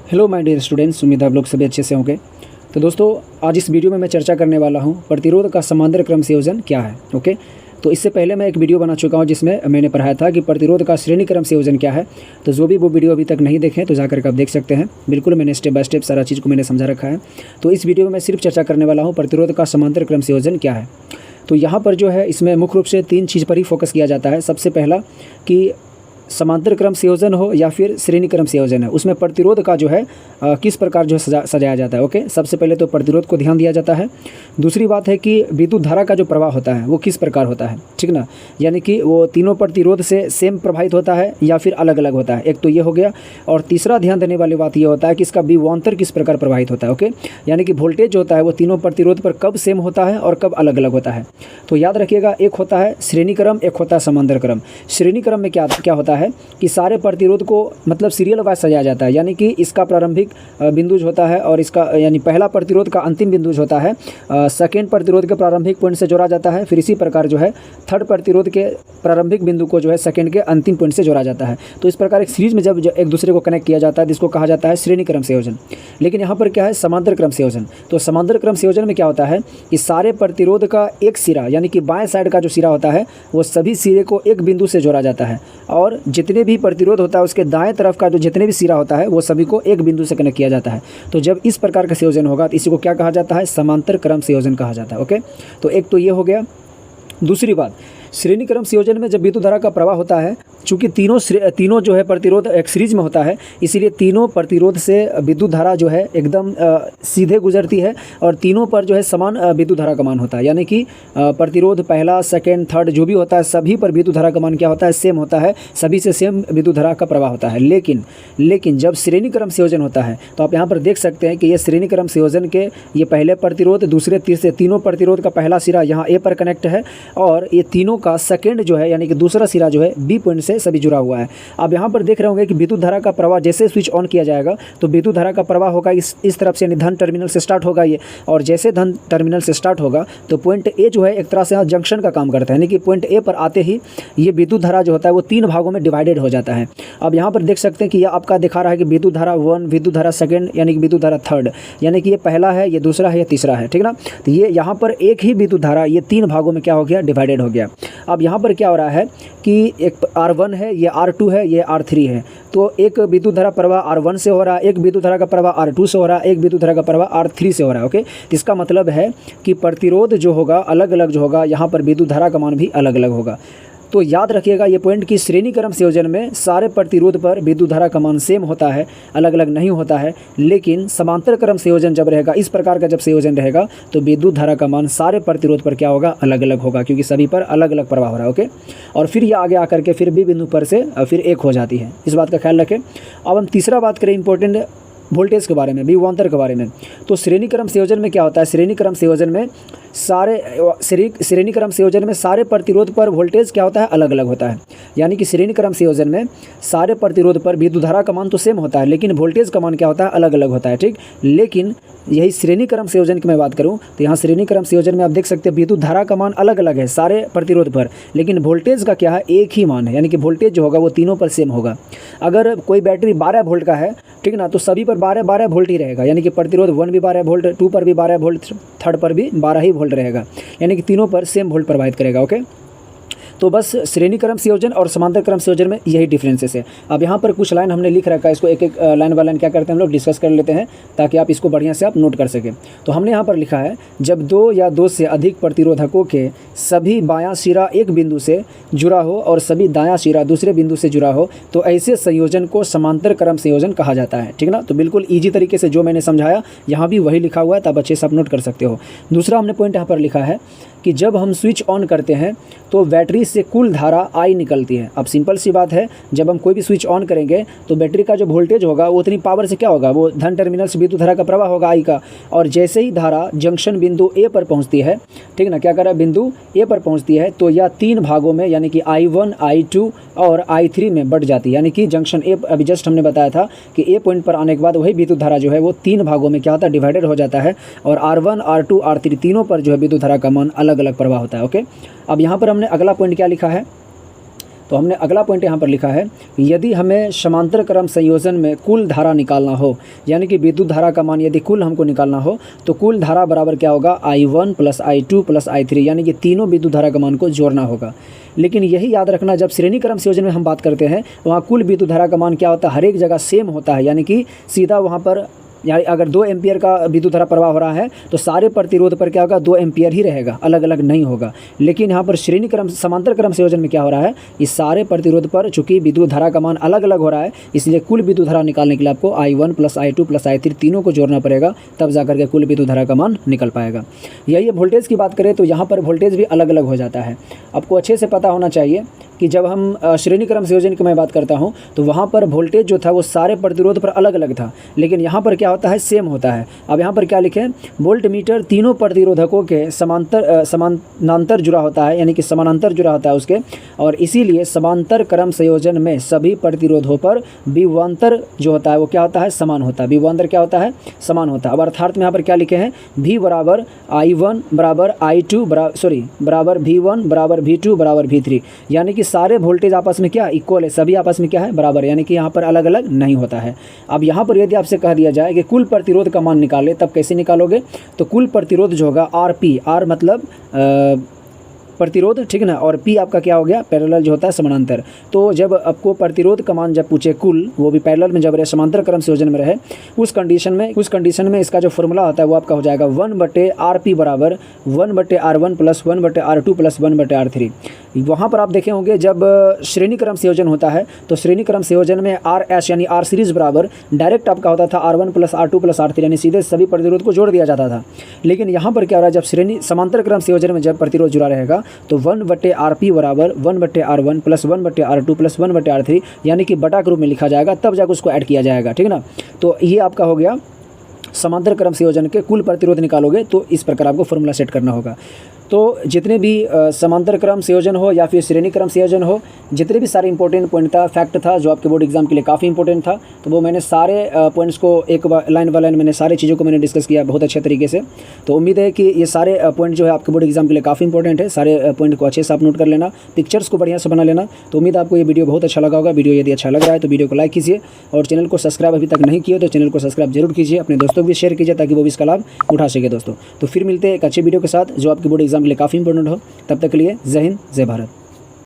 Hello my dear students, उम्मीद है आप लोग सभी अच्छे से होंगे। तो दोस्तों, आज इस वीडियो में मैं चर्चा करने वाला हूं प्रतिरोध का समांतर क्रम संयोजन क्या है। ओके, तो इससे पहले मैं एक वीडियो बना चुका हूं जिसमें मैंने पढ़ाया था कि प्रतिरोध का श्रेणी क्रम संयोजन क्या है। तो जो भी वो वीडियो अभी तक नहीं देखें तो जाकर के आप देख सकते हैं। बिल्कुल मैंने स्टेप बाय स्टेप सारा चीज़ को मैंने समझा रखा है। तो इस वीडियो में मैं सिर्फ चर्चा करने वाला हूँ प्रतिरोध का समांतर क्रम संयोजन क्या है। तो यहाँ पर जो है इसमें मुख्य रूप से 3 चीज़ पर ही फोकस किया जाता है। सबसे पहला कि समांतर क्रम संयोजन हो या फिर श्रेणी क्रम संयोजन है, उसमें प्रतिरोध का जो है किस प्रकार जो है सजाया जाता है। ओके, सबसे पहले तो प्रतिरोध को ध्यान दिया जाता है। दूसरी बात है कि विद्युत धारा का जो प्रवाह होता है वो किस प्रकार होता है, ठीक ना, यानी कि वो तीनों प्रतिरोध से सेम प्रभावित होता है या फिर अलग अलग होता है। एक तो ये हो गया, और तीसरा ध्यान देने वाली बात ये होता है कि इसका विभवांतर किस प्रकार प्रभावित होता है। ओके, यानी कि वोल्टेज जो होता है वो तीनों प्रतिरोध पर कब सेम होता है और कब अलग अलग होता है। तो याद रखिएगा, एक होता है श्रेणी क्रम, एक होता है समांतर क्रम। श्रेणी क्रम में क्या होता है कि सारे प्रतिरोध को मतलब सीरियल वाइज सजाया जाता है, यानी कि इसका प्रारंभिक बिंदु होता है और इसका यानी पहला प्रतिरोध का अंतिम बिंदु होता है सेकेंड प्रतिरोध के प्रारंभिक पॉइंट से जोड़ा जाता है। फिर इसी प्रकार जो है थर्ड प्रतिरोध के प्रारंभिक बिंदु को जो है सेकेंड के अंतिम पॉइंट से जोड़ा जाता है। तो इस प्रकार एक सीरीज में जब एक दूसरे को कनेक्ट किया जाता है जिसको कहा जाता है श्रेणी क्रम संयोजन। लेकिन यहाँ पर क्या है, समांतर क्रम संयोजन। तो समांतर क्रम संयोजन में क्या होता है कि सारे प्रतिरोध का एक सिरा यानी कि बाएं साइड का जो सिरा होता है वो सभी सिरे को एक बिंदु से जोड़ा जाता है, और जितने भी प्रतिरोध होता है उसके दाएं तरफ का जो जितने भी सिरा होता है वो सभी को एक बिंदु से कनेक्ट किया जाता है। तो जब इस प्रकार का संयोजन होगा तो इसी को क्या कहा जाता है, समांतर क्रम संयोजन कहा जाता है। ओके, तो एक तो ये हो गया। दूसरी बात, श्रेणी क्रम संयोजन में जब विद्युत धारा का प्रवाह होता है, चूँकि तीनों जो है प्रतिरोध एक सीरीज में होता है, इसीलिए तीनों प्रतिरोध से विद्युत धारा जो है एकदम सीधे गुजरती है और तीनों पर जो है समान विद्युत धारा का मान होता है। यानी कि प्रतिरोध पहला सेकंड थर्ड जो भी होता है सभी पर विद्युत धारा का मान क्या होता है, सेम होता है, सभी से सेम विद्युत धारा का प्रवाह होता है। लेकिन जब श्रेणी क्रम संयोजन होता है तो आप यहाँ पर देख सकते हैं कि ये श्रेणी क्रम संयोजन के ये पहले प्रतिरोध दूसरे तीसरे तीनों प्रतिरोध का पहला सिरा यहाँ ए पर कनेक्ट है और ये तीनों का सेकंड जो है यानी कि दूसरा सिरा जो है बी पॉइंट से सभी जुड़ा हुआ है। आप यहाँ पर देख रहे होंगे कि विद्युत धारा का प्रवाह जैसे स्विच ऑन किया जाएगा तो विद्युत धारा का प्रवाह होगा इस तरफ से, यानी धन टर्मिनल से स्टार्ट होगा ये, और जैसे धन टर्मिनल से स्टार्ट होगा तो पॉइंट ए जो है एक तरह से यहाँ जंक्शन का काम करता है, यानी कि पॉइंट ए पर आते ही ये विद्युत धारा जो होता है वो 3 भागों में डिवाइडेड हो जाता है। अब यहाँ पर देख सकते हैं कि यह आपका दिखा रहा है कि विद्युत धारा 1, विद्युत धारा सेकंड यानी कि विद्युत धारा थर्ड, यानी कि ये पहला है, ये दूसरा है, ये तीसरा है, ठीक ना। तो ये यहाँ पर एक ही विद्युत धारा ये 3 भागों में क्या हो गया, डिवाइडेड हो गया। अब यहाँ पर क्या हो रहा है कि एक R1 है, ये R2 है, ये R3 है। तो एक विद्युत धारा प्रवाह R1 से हो रहा है, एक विद्युत धारा का प्रवाह R2 से हो रहा है, एक विद्युत धारा का प्रवाह R3 से हो रहा है। ओके, इसका मतलब है कि प्रतिरोध जो होगा अलग अलग जो होगा, यहाँ पर विद्युत धारा का मान भी अलग अलग होगा। तो याद रखिएगा ये पॉइंट कि श्रेणी क्रम संयोजन में सारे प्रतिरोध पर विद्युत धारा का मान सेम होता है, अलग अलग नहीं होता है। लेकिन समांतर क्रम संयोजन जब रहेगा, इस प्रकार का जब संयोजन रहेगा तो विद्युत धारा का मान सारे प्रतिरोध पर क्या होगा, अलग अलग होगा, क्योंकि सभी पर अलग अलग प्रवाह हो रहा है। ओके, और फिर ये आगे आकर के फिर बी बिंदु पर से फिर एक हो जाती है। इस बात का ख्याल रखें। अब हम तीसरा बात करें इंपॉर्टेंट वोल्टेज के बारे में, विभवांतर के बारे में। तो श्रेणी क्रम संयोजन में क्या होता है, श्रेणी क्रम संयोजन में सारे प्रतिरोध पर वोल्टेज क्या होता है, अलग अलग होता है। यानी कि श्रेणी क्रम संयोजन में सारे प्रतिरोध पर विद्युत धारा का मान तो सेम होता है लेकिन वोल्टेज का मान क्या होता है, अलग अलग होता है, ठीक। लेकिन यही श्रेणी क्रम संयोजन की मैं बात करूं तो यहाँ श्रेणी क्रम संयोजन में आप देख सकते हैं विद्युत धारा का मान अलग अलग है सारे प्रतिरोध पर, लेकिन वोल्टेज का क्या है, एक ही मान है, यानी कि वोल्टेज जो होगा वो तीनों पर सेम होगा। अगर कोई बैटरी 12 वोल्ट का है, ठीक ना, तो सभी पर 12 वोल्ट ही रहेगा, यानी कि प्रतिरोध 1 भी 12 वोल्ट, 2 पर भी 12 वोल्ट, थर्ड पर भी 12 ही वोल्ट रहेगा, यानी कि तीनों पर सेम वोल्ट प्रभावित करेगा। ओके, तो बस श्रेणी क्रम संयोजन और समांतर क्रम संयोजन में यही डिफरेंसेस है। अब यहाँ पर कुछ लाइन हमने लिख रखा है, इसको एक एक लाइन बाय लाइन क्या करते हैं हम लोग डिस्कस कर लेते हैं ताकि आप इसको बढ़िया से आप नोट कर सकें। तो हमने यहाँ पर लिखा है, जब 2 या 2 से अधिक प्रतिरोधकों के सभी बायां सिरा एक बिंदु से जुड़ा हो और सभी दायां सिरा दूसरे बिंदु से जुड़ा हो तो ऐसे संयोजन को समांतर क्रम संयोजन कहा जाता है, ठीक ना। तो बिल्कुल ईजी तरीके से जो मैंने समझाया यहाँ भी वही लिखा हुआ है, तब अच्छे से आप नोट कर सकते हो। दूसरा हमने पॉइंट यहाँ पर लिखा है कि जब हम स्विच ऑन करते हैं तो बैटरी से कुल धारा I निकलती है। अब सिंपल सी बात है, जब हम कोई भी स्विच ऑन करेंगे तो बैटरी का जो वोल्टेज होगा वो उतनी पावर से क्या होगा, वो धन टर्मिनल से विद्युत धारा का प्रवाह होगा I का, और जैसे ही धारा जंक्शन बिंदु ए पर पहुंचती है, ठीक ना, क्या कर रहा है, बिंदु ए पर पहुंचती है तो यह 3 भागों में यानी कि I1, I2 और I3 में बढ़ जाती है। यानी कि जंक्शन ए, अभी जस्ट हमने बताया था कि ए पॉइंट पर आने के बाद वही विद्युत धारा जो है वो 3 भागों में क्या होता है, डिवाइडेड हो जाता है, और R1, R2, R3 तीनों पर जो है विद्युत धारा का मान अलग अलग प्रवाह होता है। ओके, अब यहाँ पर हमने अगला पॉइंट क्या लिखा है, तो हमने अगला पॉइंट यहाँ पर लिखा है, यदि हमें समांतर क्रम संयोजन में कुल धारा निकालना हो, यानी कि विद्युत धारा का मान यदि कुल हमको निकालना हो तो कुल धारा बराबर क्या होगा, I1 + I2 + I3, यानी कि तीनों विद्युत धारा का मान को जोड़ना होगा। लेकिन यही याद रखना, जब श्रेणी क्रम संयोजन में हम बात करते हैं वहाँ कुल विद्युत धारा का मान क्या होता है, हर एक जगह सेम होता है, यानी कि सीधा वहाँ पर, यानी अगर 2 एम्पियर का विद्युत धारा प्रवाह हो रहा है तो सारे प्रतिरोध पर क्या होगा, 2 एम्पियर ही रहेगा, अलग अलग नहीं होगा। लेकिन यहाँ पर श्रेणी क्रम समांतर क्रम संयोजन में क्या हो रहा है, इस सारे प्रतिरोध पर चूंकि विद्युत धारा का मान अलग अलग हो रहा है, इसलिए कुल विद्युत धारा निकालने के लिए आपको I1 + I2 + I3 तीनों को जोड़ना पड़ेगा, तब जाकर के कुल विद्युत धारा का मान निकल पाएगा। यही वोल्टेज की बात करें तो यहाँ पर वोल्टेज भी अलग अलग हो जाता है। आपको अच्छे से पता होना चाहिए कि जब हम श्रेणी क्रम संयोजन की मैं बात करता हूं तो वहां पर वोल्टेज जो था वो सारे प्रतिरोध पर अलग अलग था, लेकिन यहां पर क्या होता है, सेम होता है। अब यहां पर क्या लिखे, वोल्टमीटर तीनों प्रतिरोधकों के समानांतर जुड़ा होता है, यानी कि समानांतर जुड़ा होता है उसके, और इसीलिए समांतर क्रम संयोजन में सभी प्रतिरोधों पर विभवांतर जो होता है वो क्या होता है, समान होता है। विभवांतर क्या होता है, समान होता है। अब अर्थात में यहाँ पर क्या लिखे हैं, V बराबर I1 बराबर I2 बराबर V1 बराबर V2 बराबर V3, यानी कि सारे वोल्टेज आपस में क्या इक्वल है, सभी आपस में क्या है, बराबर, यानी कि यहाँ पर अलग अलग नहीं होता है। अब यहाँ पर यदि आपसे कह दिया जाए कि कुल प्रतिरोध का मान निकाले, तब कैसे निकालोगे, तो कुल प्रतिरोध जो होगा RP, R मतलब प्रतिरोध, ठीक है ना, और P आपका क्या हो गया, पैरेलल जो होता है समानांतर। तो जब आपको प्रतिरोध का मान जब पूछे कुल, वो भी पैरेलल में जब रहे, समांतर क्रम संयोजन में रहे, उस कंडीशन में इसका जो फॉर्मूला होता है वो आपका हो जाएगा 1/RP बराबर 1/R1 + 1/R2 + 1/R3। वहाँ पर आप देखे होंगे जब श्रेणी क्रम संयोजन होता है तो श्रेणी क्रम संयोजन में RS यानी R सीरीज बराबर डायरेक्ट आपका होता था R1 + R2 + R3, यानी सीधे सभी प्रतिरोध को जोड़ दिया जाता था। लेकिन यहाँ पर क्या हो रहा है, जब श्रेणी समांतर क्रम संयोजन में जब प्रतिरोध जुड़ा रहेगा तो 1/RP बराबर 1/R1 + 1/R2 + 1/R3, यानी कि बटा के रूप में लिखा जाएगा, तब जाकर उसको ऐड किया जाएगा, ठीक है ना। तो ये आपका हो गया समांतर क्रम संयोजन के कुल प्रतिरोध निकालोगे तो इस प्रकार आपको फॉर्मूला सेट करना होगा। तो जितने भी समांतर क्रम संयोजन हो या फिर श्रेणी क्रम संयोजन हो, जितने भी सारे इंपॉर्टेंट पॉइंट था, फैक्ट था जो आपके बोर्ड एग्जाम के लिए काफ़ी इंपॉर्टेंट था, तो वो मैंने सारे पॉइंट्स को एक लाइन बाय लाइन मैंने सारी चीज़ों को मैंने डिस्कस किया बहुत अच्छे तरीके से। तो उम्मीद है कि ये सारे पॉइंट जो है आपके बोर्ड एग्जाम के लिए काफ़ी इंपॉर्टेंट है। सारे पॉइंट को अच्छे से आप नोट कर लेना, पिक्चर्स को बढ़िया से बना लेना। तो उम्मीद आपको ये वीडियो बहुत अच्छा लगा होगा। वीडियो यदि अच्छा लग रहा है तो वीडियो को लाइक कीजिए, और चैनल को सब्सक्राइब अभी तक नहीं किया तो चैनल को सब्सक्राइब जरूर कीजिए, अपने दोस्तों को भी शेयर कीजिए ताकि वो भी इसका लाभ उठा सके दोस्तों। तो फिर मिलते हैं एक अच्छे वीडियो के साथ जो आपके बोर्ड एग्जाम के लिए काफ़ी इंपॉर्टेंट हो। तब तक के लिए जय हिंद, जय भारत।